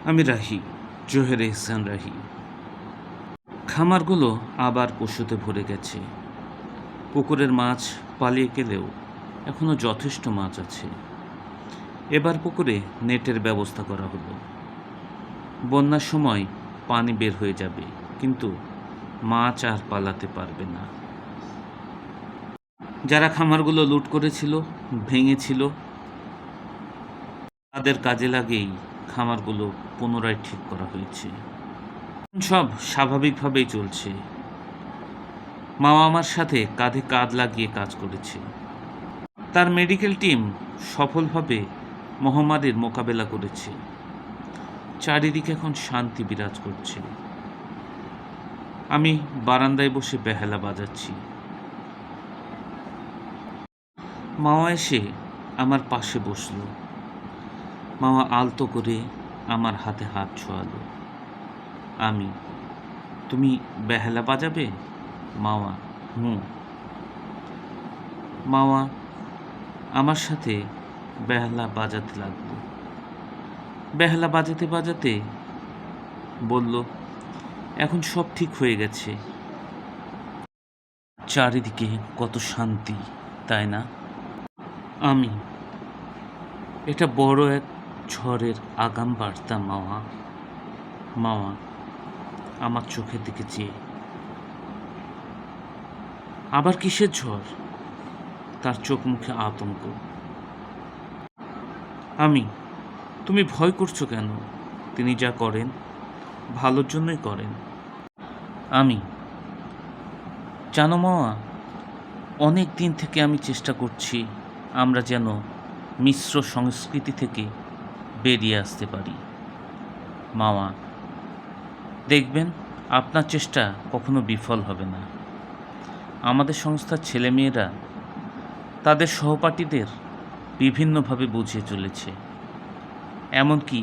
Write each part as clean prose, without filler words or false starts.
আমি রাহি, জোহের এহসান রাহি। খামারগুলো আবার পশুতে ভরে গেছে। পুকুরের মাছ পালিয়ে গেলেও এখনও যথেষ্ট মাছ আছে। এবার পুকুরে নেটের ব্যবস্থা করা হলো। বন্যার সময় পানি বের হয়ে যাবে, কিন্তু মাছ আর পালাতে পারবে না। যারা খামারগুলো লুট করেছিল, ভেঙেছিল, তাদের কাজে লাগেই খামারগুলো পুনরায় ঠিক করা হয়েছে। সব স্বাভাবিকভাবেই চলছে। মামা আমার সাথে কাঁধে কাঁধ লাগিয়ে কাজ করেছে। তার মেডিকেল টিম সফলভাবে মহামারীর মোকাবেলা করেছে। চারিদিকে এখন শান্তি বিরাজ করছে। আমি বারান্দায় বসে বেহালা বাজাচ্ছি। মামা এসে আমার পাশে বসল। মামা আলতো করে আমার হাতে হাত ছোঁয়ালো। তুমি বেহালা বাজাবে? মামা, মামা আমার সাথে বেহালা বাজাতে লাগলো। বেহালা বাজাতে বাজাতে বলল, এখন সব ঠিক হয়ে গেছে। চারিদিকে কত শান্তি, তাই না? এটা বড় এক ঝড়ের আগাম বার্তা মামা। মামা আমার চোখের দিকে চেয়ে। আবার কিসের ঝড়? তার চোখ মুখে আতঙ্ক। তুমি ভয় করছো কেন? তিনি যা করেন ভালোর জন্যই করেন। জানো মামা, অনেক দিন থেকে আমি চেষ্টা করছি আমরা যেন মিশ্র সংস্কৃতি থেকে বেরিয়ে আসতে পারি। মামা, দেখবেন আপনার চেষ্টা কখনো বিফল হবে না। আমাদের সংস্থার ছেলেমেয়েরা তাদের সহপাঠীদের বিভিন্নভাবে বুঝিয়ে চলেছে, এমনকি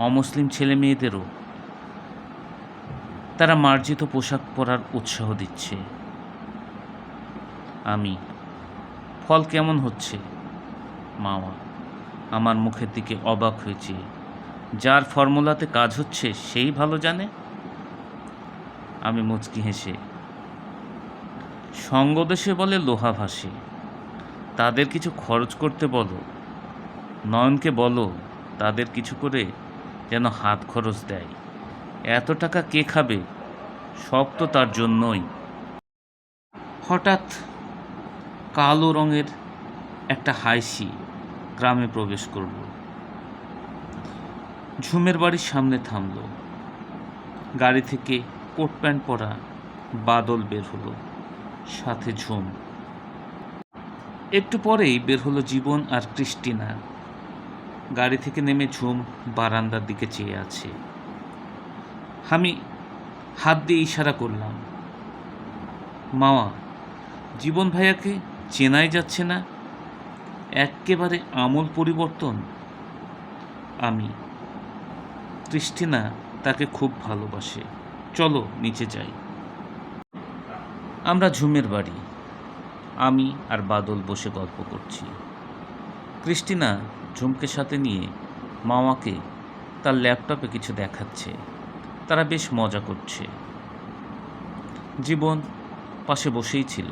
অমুসলিম ছেলেমেয়েদেরও তারা মার্জিত পোশাক পরার উৎসাহ দিচ্ছে। ফল কেমন হচ্ছে? মামা আমার মুখের দিকে অবাক হয়েছে। যার ফর্মুলাতে কাজ হচ্ছে সেই ভালো জানে। আমি মুচকি হেসে, সঙ্গদেশে বলে লোহা ভাসে। তাদের কিছু খরচ করতে বলো, নয়নকে বলো তাদের কিছু করে যেন হাত খরচ দেয়। এত টাকা কে খাবে? সব তো তার জন্যই। হঠাৎ কালো রঙের একটা হাইসি গ্রামে প্রবেশ করল। ঝুমের বাড়ির সামনে থামল। গাড়ি থেকে কোট প্যান্ট পরা বাদল বের হলো, সাথে ঝুম। একটু পরেই বের হলো জীবন আর ক্রিস্টিনা। গাড়ি থেকে নেমে ঝুম বারান্দার দিকে চেয়ে আছে। আমি হাত দিয়ে ইশারা করলাম। মামা, জীবন ভাইয়াকে চেনাই যাচ্ছে না, একেবারে আমূল পরিবর্তন। ক্রিস্টিনা তাকে খুব ভালোবাসে। চলো নিচে যাই। আমরা ঝুমের বাড়ি। আমি আর বাদল বসে গল্প করছি। ক্রিস্টিনা ঝুমকে সাথে নিয়ে মামাকে তার ল্যাপটপে কিছু দেখাচ্ছে। তারা বেশ মজা করছে। জীবন পাশে বসেই ছিল।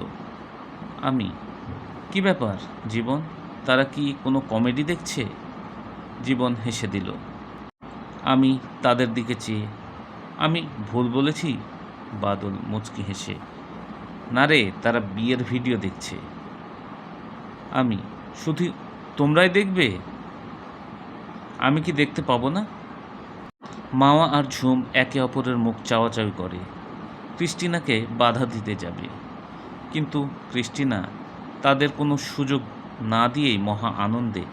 কি ব্যাপার জীবন, তারা কি কোনো কমেডি দেখছে? জীবন হেসে দিল। আমি তাদের দিকে চেয়ে, আমি ভুল বলেছি? বাদল মুচকি হেসে, না রে, তারা বিয়ের ভিডিও দেখছে। শুধু তোমরাই দেখবে? আমি কি দেখতে পাবো না? মামা আর ঝুম একে অপরের মুখ চাওয়াচাওয়ি করে। ক্রিস্টিনাকে বাধা দিতে যাবে, কিন্তু ক্রিস্টিনা তাদের কোনো সুযোগ না দিয়েই মহা আনন্দে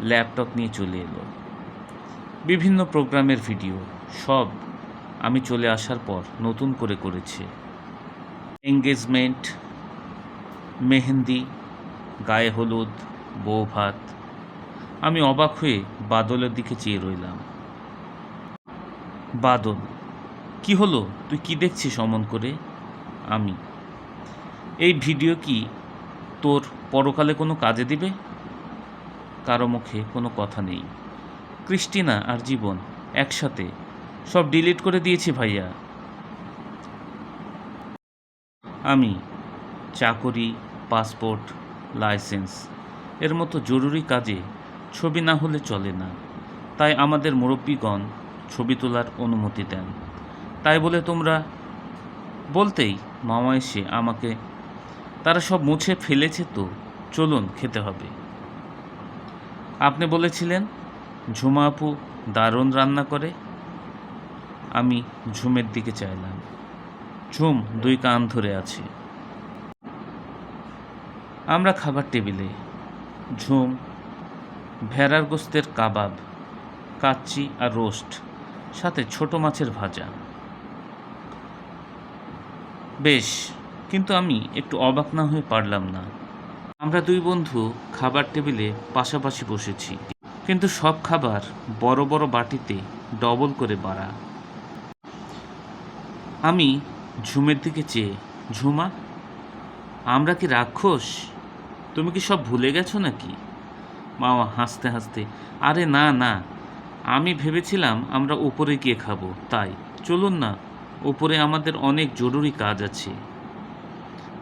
ল্যাপটপ নিয়ে চলে এলো। বিভিন্ন প্রোগ্রামের ভিডিও সব আমি চলে আসার পর নতুন করে করেছে। এঙ্গেজমেন্ট, মেহেন্দি, গায়ে হলুদ, বউ ভাত। আমি অবাক হয়ে বাদলের দিকে চেয়ে রইলাম। বাদল, কি হলো? তুই কি দেখছিস অমন করে? এই ভিডিও কি তোর পরকালে কোনো কাজে দিবে? কারো মুখে কোনো কথা নেই। ক্রিস্টিনা আর জীবন একসাথে সব ডিলিট করে দিয়েছি ভাইয়া। আমি চাকরি, পাসপোর্ট, লাইসেন্স এর মতো জরুরি কাজে ছবি না হলে চলে না। তাই আমাদের মুরব্বীগণ ছবি তোলার অনুমতি দেন। তাই বলে তোমরা বলতেই মামা এসে আমাকে, তারা সব মুছে ফেলেছে তো, চলুন খেতে হবে। আপনি বলেছিলেন ঝুমা আপু দারুণ রান্না করে। আমি ঝুমের দিকে চাইলাম। ঝুম 2 কান ধরে আছে। আমরা খাবার টেবিলে। ঝুম ভেড়ার গোস্তের কাবাব, কাচ্চি আর রোস্ট, সাথে ছোট মাছের ভাজা। বেশ, কিন্তু আমি একটু অবাক না হয়ে পারলাম না। আমরা 2 বন্ধু খাবার টেবিলে পাশাপাশি বসেছি, কিন্তু সব খাবার বড় বড় বাটিতে ডবল করে বাড়া। আমি ঝুমের দিকে চেয়ে, ঝুমা, আমরা কি রাক্ষস? তুমি কি সব ভুলে গেছো নাকি? মামা হাসতে হাসতে, আরে না না, আমি ভেবেছিলাম আমরা উপরে গিয়ে খাবো, তাই চলুন না, উপরে আমাদের অনেক জরুরি কাজ আছে।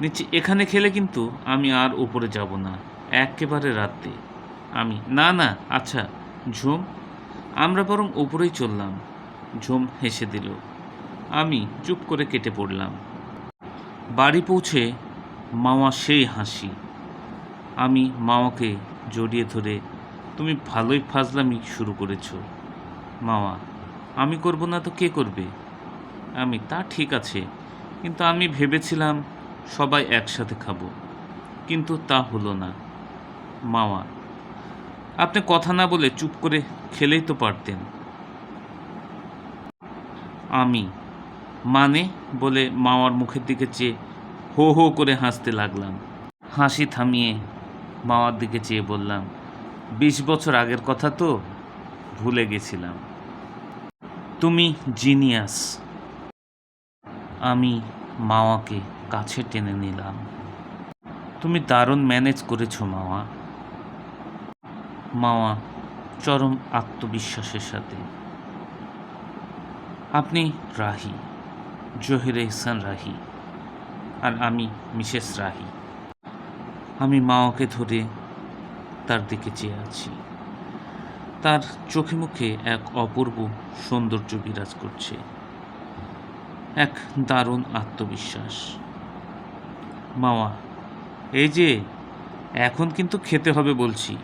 নিচে এখানে খেলে কিন্তু আমি আর উপরে যাব না, একেবারে রাতে। আমি, না না, আচ্ছা ঝুম, আমরা বরং উপরেই চললাম। ঝুম হেসে দিল। আমি চুপ করে কেটে পড়লাম। বাড়ি পৌঁছে মামা সেই হাসি। আমি মামাকে জড়িয়ে ধরে, তুমি ভালোই ফাজলামি শুরু করেছো। মামা, আমি করব না তো কে করবে? আমি, তা ঠিক আছে, কিন্তু আমি ভেবেছিলাম সবাই একসাথে খাবো, কিন্তু তা হলো না। মামা, আপনি কথা না বলে চুপ করে খেলেই তো পারতেন। আমি, মানে, বলে মামার মুখের দিকে চেয়ে হো হো করে হাসতে লাগলাম। হাসি থামিয়ে মামার দিকে চেয়ে বললাম, 20 বছর আগের কথা তো, ভুলে গেছিলাম। তুমি জিনিয়াস। আমি মাওয়াকে কাছে টেনে নিলাম। তুমি দারুণ ম্যানেজ করেছো মাওয়া। মাওয়া চরম আত্মবিশ্বাসের সাথে, আপনি রাহি, জহির এহসান রাহি, আর আমি মিসেস রাহি। আমি মাওয়াকে ধরে তার দিকে চেয়ে আছি। তার চোখে মুখে এক অপূর্ব সৌন্দর্য বিরাজ করছে, এক দারুণ আত্মবিশ্বাস। মাওয়া, এই যে, এখন কিন্তু খেতে হবে বলছি।